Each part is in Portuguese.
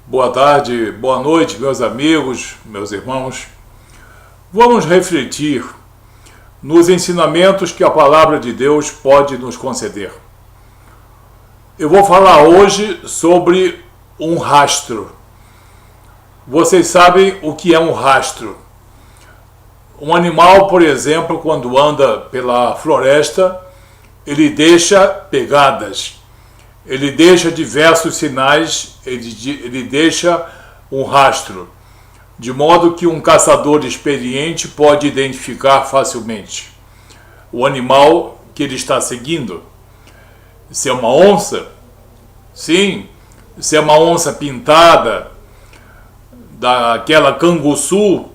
Boa tarde, boa noite, meus amigos, meus irmãos. Vamos refletir nos ensinamentos que a palavra de Deus pode nos conceder. Eu vou falar hoje sobre um rastro. Vocês sabem o que é um rastro? Um animal, por exemplo, quando anda pela floresta, ele deixa pegadas. Ele deixa diversos sinais, ele deixa um rastro, de modo que um caçador experiente pode identificar facilmente o animal que ele está seguindo. Se é uma onça, sim, se é uma onça pintada, daquela canguçu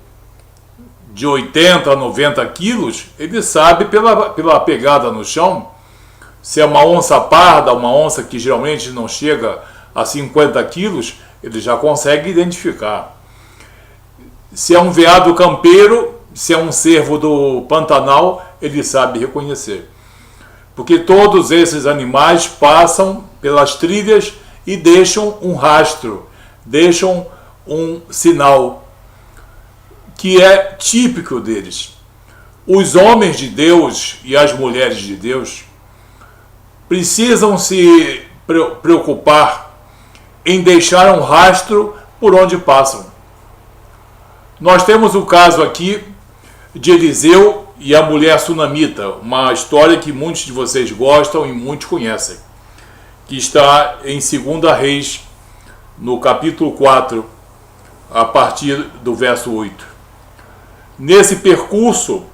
de 80 a 90 quilos, ele sabe pela pegada no chão. Se é uma onça parda, uma onça que geralmente não chega a 50 quilos, ele já consegue identificar. Se é um veado campeiro, se é um cervo do Pantanal, ele sabe reconhecer. Porque todos esses animais passam pelas trilhas e deixam um rastro, deixam um sinal que é típico deles. Os homens de Deus e as mulheres de Deus precisam se preocupar em deixar um rastro por onde passam. Nós temos o caso aqui de Eliseu e a mulher sunamita, uma história que muitos de vocês gostam e muitos conhecem, que está em 2 Reis, no capítulo 4, a partir do verso 8. Nesse percurso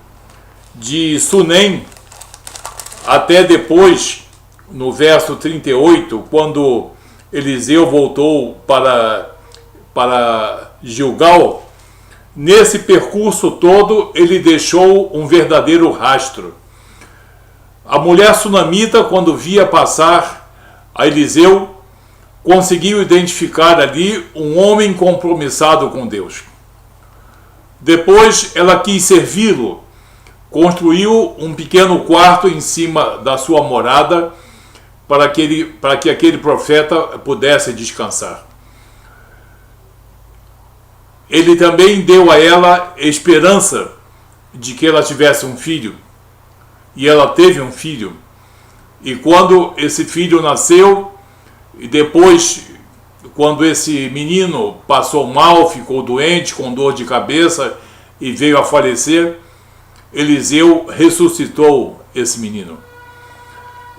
de Sunem até depois, no verso 38, quando Eliseu voltou para Gilgal, nesse percurso todo ele deixou um verdadeiro rastro. A mulher sunamita, quando via passar a Eliseu, conseguiu identificar ali um homem compromissado com Deus. Depois ela quis servi-lo, construiu um pequeno quarto em cima da sua morada para que aquele profeta pudesse descansar. Ele também deu a ela esperança de que ela tivesse um filho, e ela teve um filho. E quando esse filho nasceu, e depois, quando esse menino passou mal, ficou doente, com dor de cabeça e veio a falecer, Eliseu ressuscitou esse menino.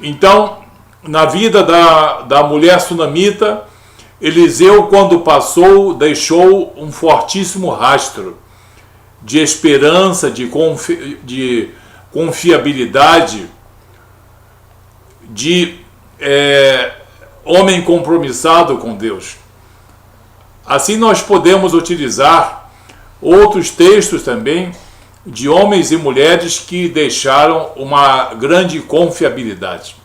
Então, na vida da mulher sunamita, Eliseu, quando passou, deixou um fortíssimo rastro de esperança, de confiabilidade, de homem compromissado com Deus. Assim nós podemos utilizar outros textos também de homens e mulheres que deixaram uma grande confiabilidade.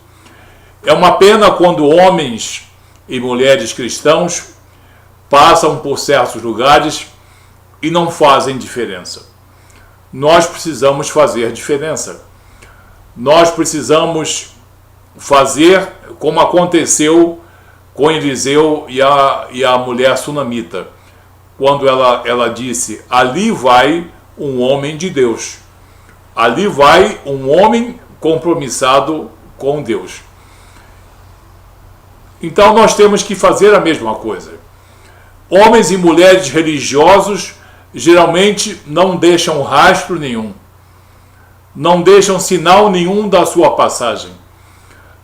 É uma pena quando homens e mulheres cristãos passam por certos lugares e não fazem diferença. Nós precisamos fazer diferença. Nós precisamos fazer como aconteceu com Eliseu e a mulher sunamita, quando ela disse: ali vai um homem de Deus, ali vai um homem compromissado com Deus. Então nós temos que fazer a mesma coisa. Homens e mulheres religiosos geralmente não deixam rastro nenhum, não deixam sinal nenhum da sua passagem.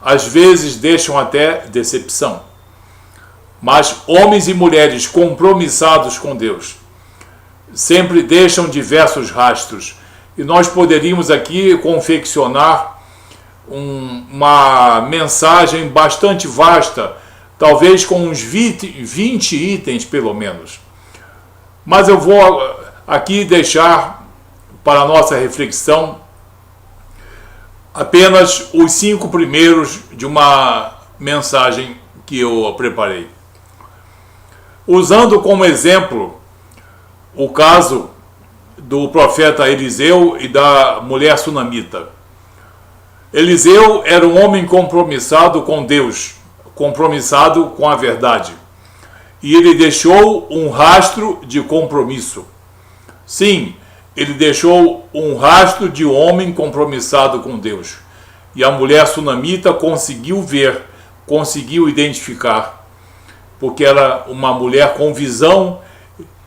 Às vezes deixam até decepção. Mas homens e mulheres compromissados com Deus sempre deixam diversos rastros. E nós poderíamos aqui confeccionar uma mensagem bastante vasta, talvez com uns 20 itens pelo menos. Mas eu vou aqui deixar para a nossa reflexão apenas os 5 primeiros de uma mensagem que eu preparei. Usando como exemplo o caso do profeta Eliseu e da mulher sunamita. Eliseu era um homem compromissado com Deus, compromissado com a verdade. e ele deixou um rastro de compromisso. Sim, ele deixou um rastro de homem compromissado com Deus. E a mulher sunamita conseguiu ver, conseguiu identificar, porque era uma mulher com visão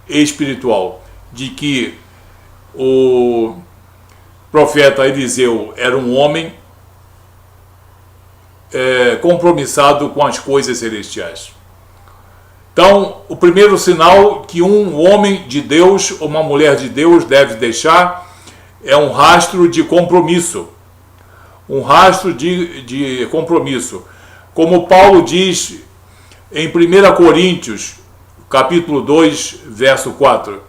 espiritual, de que o profeta Eliseu era um homem compromissado com as coisas celestiais. Então, o primeiro sinal que um homem de Deus, ou uma mulher de Deus deve deixar é um rastro de compromisso. Um rastro de compromisso. Como Paulo diz em 1 Coríntios, capítulo 2, verso 4.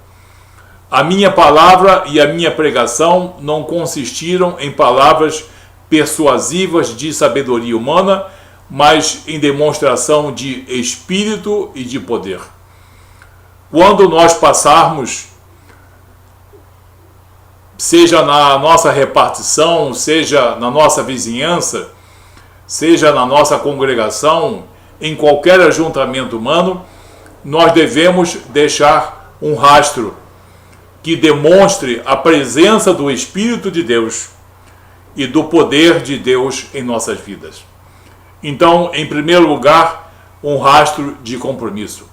A minha palavra e a minha pregação não consistiram em palavras persuasivas de sabedoria humana, mas em demonstração de espírito e de poder. Quando nós passarmos, seja na nossa repartição, seja na nossa vizinhança, seja na nossa congregação, em qualquer ajuntamento humano, nós devemos deixar um rastro que demonstre a presença do Espírito de Deus e do poder de Deus em nossas vidas. Então, em primeiro lugar, um rastro de compromisso.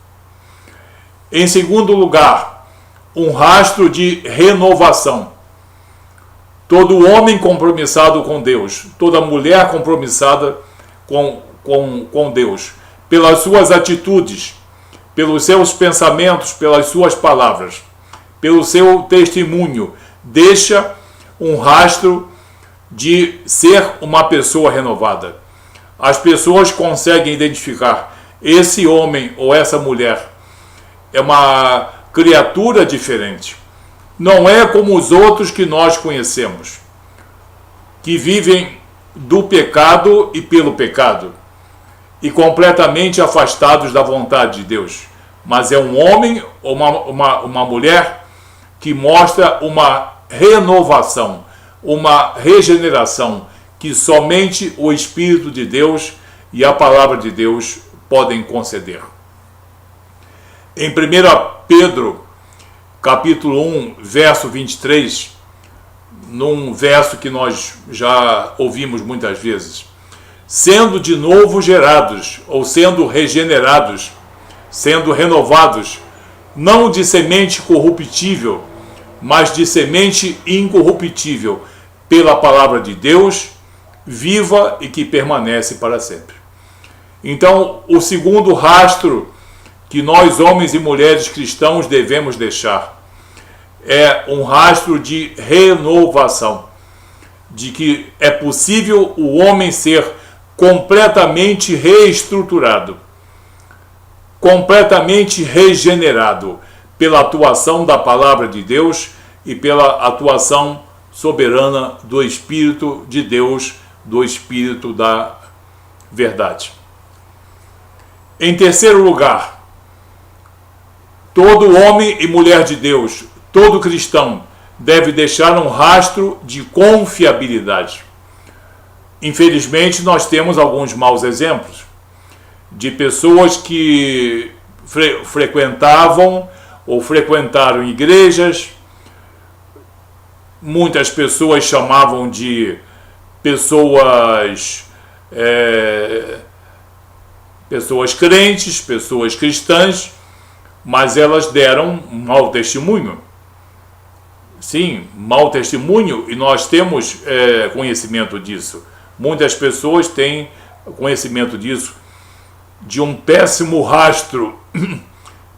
Em segundo lugar, um rastro de renovação. Todo homem compromissado com Deus, toda mulher compromissada com Deus, pelas suas atitudes, pelos seus pensamentos, pelas suas palavras, pelo seu testemunho, deixa um rastro de ser uma pessoa renovada. As pessoas conseguem identificar esse homem ou essa mulher é uma criatura diferente. Não é como os outros que nós conhecemos, que vivem do pecado e pelo pecado, e completamente afastados da vontade de Deus. Mas é um homem ou uma mulher que mostra uma renovação, uma regeneração, que somente o Espírito de Deus e a Palavra de Deus podem conceder. Em 1 Pedro, capítulo 1, verso 23, num verso que nós já ouvimos muitas vezes, sendo de novo gerados, ou sendo regenerados, sendo renovados, não de semente corruptível, mas de semente incorruptível, pela palavra de Deus, viva e que permanece para sempre. Então, o segundo rastro que nós, homens e mulheres cristãos, devemos deixar é um rastro de renovação, de que é possível o homem ser completamente reestruturado, completamente regenerado pela atuação da palavra de Deus e pela atuação soberana do Espírito de Deus, do Espírito da verdade. Em terceiro lugar, todo homem e mulher de Deus, todo cristão, deve deixar um rastro de confiabilidade. Infelizmente, nós temos alguns maus exemplos de pessoas que frequentavam ou frequentaram igrejas. Muitas pessoas chamavam de pessoas crentes, pessoas cristãs, mas elas deram um mau testemunho. Sim, mau testemunho, e nós temos conhecimento disso. Muitas pessoas têm conhecimento disso, de um péssimo rastro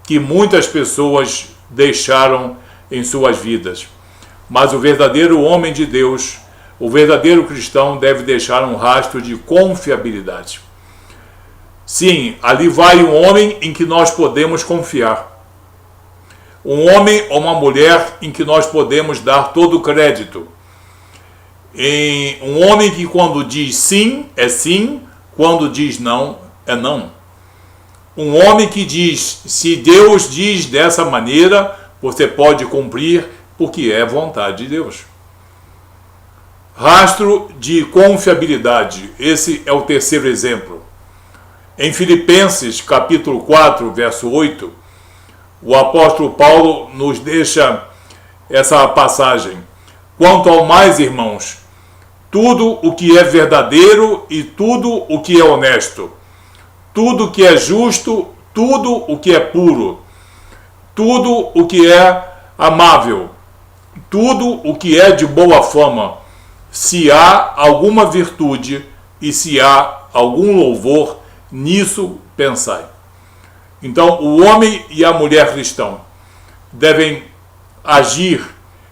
que muitas pessoas deixaram em suas vidas. Mas o verdadeiro homem de Deus, o verdadeiro cristão, deve deixar um rastro de confiabilidade. Sim, ali vai um homem em que nós podemos confiar. Um homem ou uma mulher em que nós podemos dar todo o crédito. Um homem que quando diz sim, é sim, quando diz não, é não. Um homem que diz, se Deus diz dessa maneira, você pode cumprir, porque é vontade de Deus. Rastro de confiabilidade, esse é o terceiro exemplo. Em Filipenses, capítulo 4, verso 8, o apóstolo Paulo nos deixa essa passagem. Quanto ao mais, irmãos, tudo o que é verdadeiro e tudo o que é honesto, tudo o que é justo, tudo o que é puro, tudo o que é amável, tudo o que é de boa fama, se há alguma virtude e se há algum louvor, nisso pensai. Então, o homem e a mulher cristão devem agir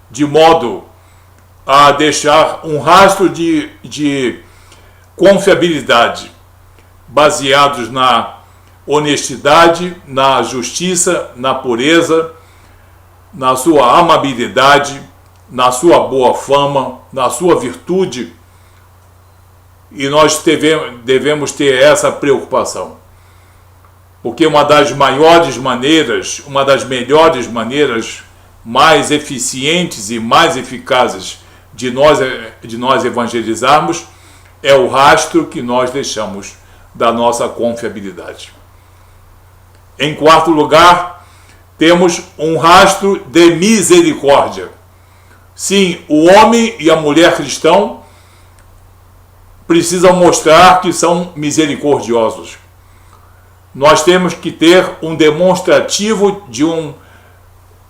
de modo a deixar um rastro de confiabilidade, baseados na honestidade, na justiça, na pureza, na sua amabilidade, na sua boa fama, na sua virtude. E nós devemos ter essa preocupação. Porque uma das maiores maneiras, uma das melhores maneiras, mais eficientes e mais eficazes de nós evangelizarmos é o rastro que nós deixamos da nossa confiabilidade. Em quarto lugar, temos um rastro de misericórdia. Sim, o homem e a mulher cristão precisam mostrar que são misericordiosos. Nós temos que ter um demonstrativo de um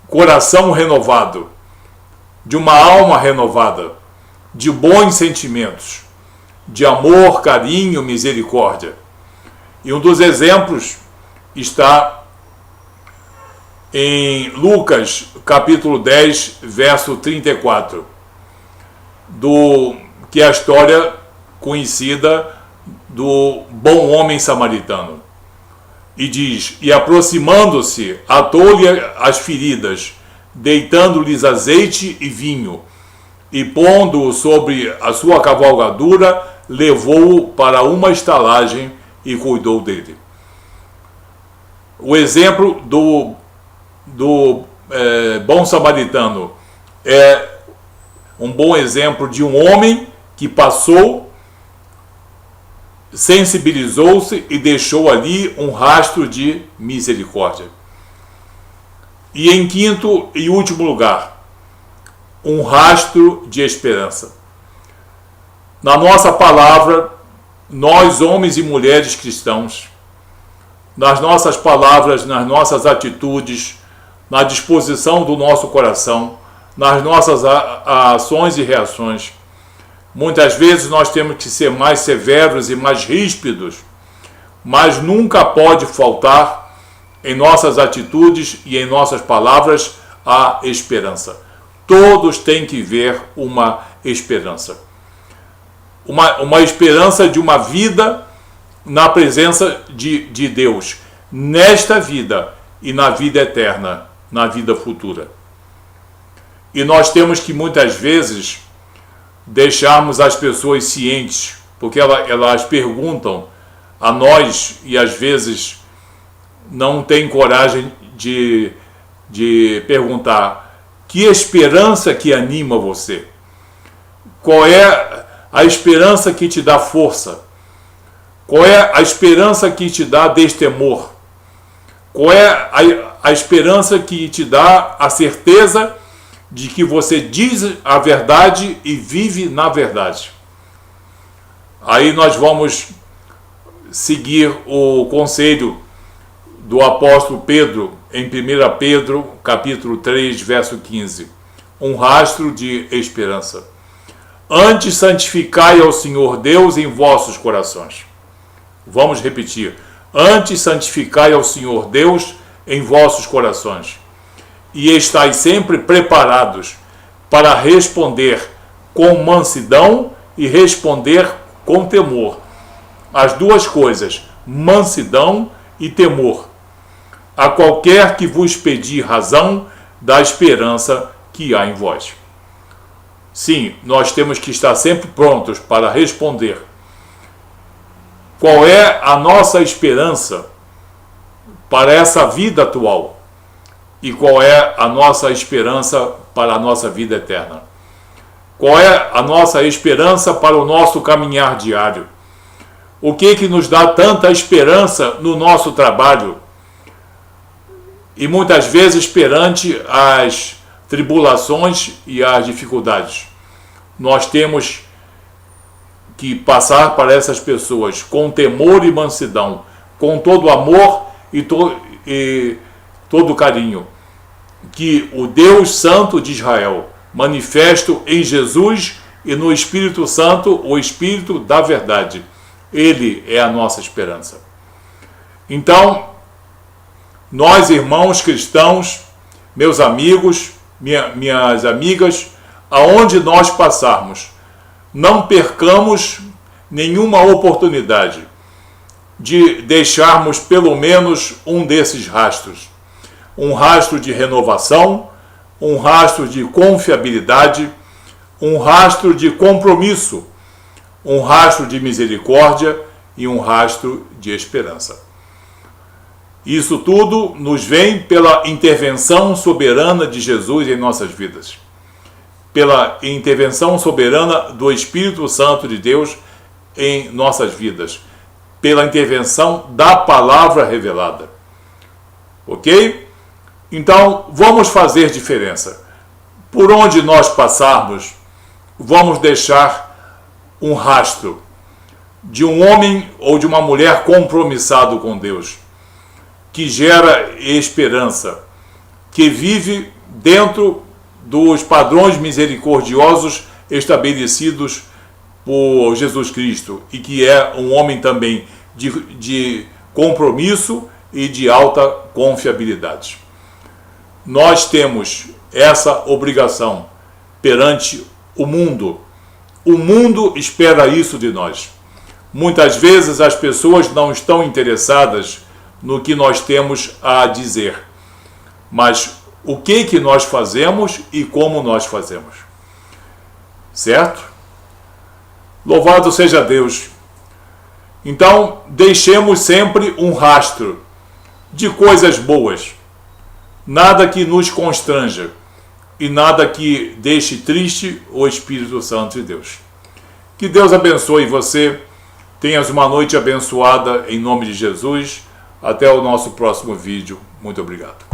coração renovado, de uma alma renovada, de bons sentimentos, de amor, carinho, misericórdia. E um dos exemplos está em Lucas, capítulo 10, verso 34, que é a história conhecida do bom homem samaritano. E diz: e aproximando-se, atou-lhe as feridas, deitando-lhes azeite e vinho, e pondo-o sobre a sua cavalgadura, levou-o para uma estalagem e cuidou dele. O exemplo do bom samaritano é um bom exemplo de um homem que passou, sensibilizou-se e deixou ali um rastro de misericórdia. E em quinto e último lugar, um rastro de esperança. Na nossa palavra, nós, homens e mulheres cristãos, nas nossas palavras, nas nossas atitudes, na disposição do nosso coração, nas nossas ações e reações, muitas vezes nós temos que ser mais severos e mais ríspidos, mas nunca pode faltar em nossas atitudes e em nossas palavras a esperança. Todos têm que ver uma esperança. Uma esperança de uma vida na presença de Deus, nesta vida e na vida eterna, na vida futura. E nós temos que muitas vezes deixarmos as pessoas cientes, porque elas perguntam a nós e às vezes não têm coragem de perguntar: que esperança que anima você? Qual é a esperança que te dá força? Qual é a esperança que te dá destemor? Qual é a esperança que te dá a certeza de que você diz a verdade e vive na verdade? Aí nós vamos seguir o conselho do apóstolo Pedro em 1 Pedro, capítulo 3, verso 15. Um rastro de esperança. Antes santificai ao Senhor Deus em vossos corações. Vamos repetir. Antes santificai ao Senhor Deus em vossos corações. E estais sempre preparados para responder com mansidão e responder com temor. As duas coisas, mansidão e temor. A qualquer que vos pedir razão da esperança que há em vós. Sim, nós temos que estar sempre prontos para responder. Qual é a nossa esperança para essa vida atual? E qual é a nossa esperança para a nossa vida eterna? Qual é a nossa esperança para o nosso caminhar diário? O que nos dá tanta esperança no nosso trabalho? E muitas vezes perante as tribulações e as dificuldades, nós temos que passar para essas pessoas com temor e mansidão, com todo amor e todo carinho, que o Deus Santo de Israel, manifesto em Jesus e no Espírito Santo, o Espírito da verdade, ele é a nossa esperança. Então, nós, irmãos cristãos, meus amigos, minhas amigas, aonde nós passarmos, não percamos nenhuma oportunidade de deixarmos pelo menos um desses rastros. Um rastro de renovação, um rastro de confiabilidade, um rastro de compromisso, um rastro de misericórdia e um rastro de esperança. Isso tudo nos vem pela intervenção soberana de Jesus em nossas vidas, pela intervenção soberana do Espírito Santo de Deus em nossas vidas, pela intervenção da palavra revelada. Ok? Então, vamos fazer diferença. Por onde nós passarmos, vamos deixar um rastro de um homem ou de uma mulher compromissado com Deus, que gera esperança, que vive dentro dos padrões misericordiosos estabelecidos por Jesus Cristo e que é um homem também de compromisso e de alta confiabilidade. Nós temos essa obrigação perante o mundo. O mundo espera isso de nós. Muitas vezes as pessoas não estão interessadas no que nós temos a dizer, mas o que nós fazemos e como nós fazemos. Certo? Louvado seja Deus. Então, deixemos sempre um rastro de coisas boas, nada que nos constranja e nada que deixe triste o Espírito Santo de Deus. Que Deus abençoe você, tenhas uma noite abençoada em nome de Jesus. Até o nosso próximo vídeo. Muito obrigado.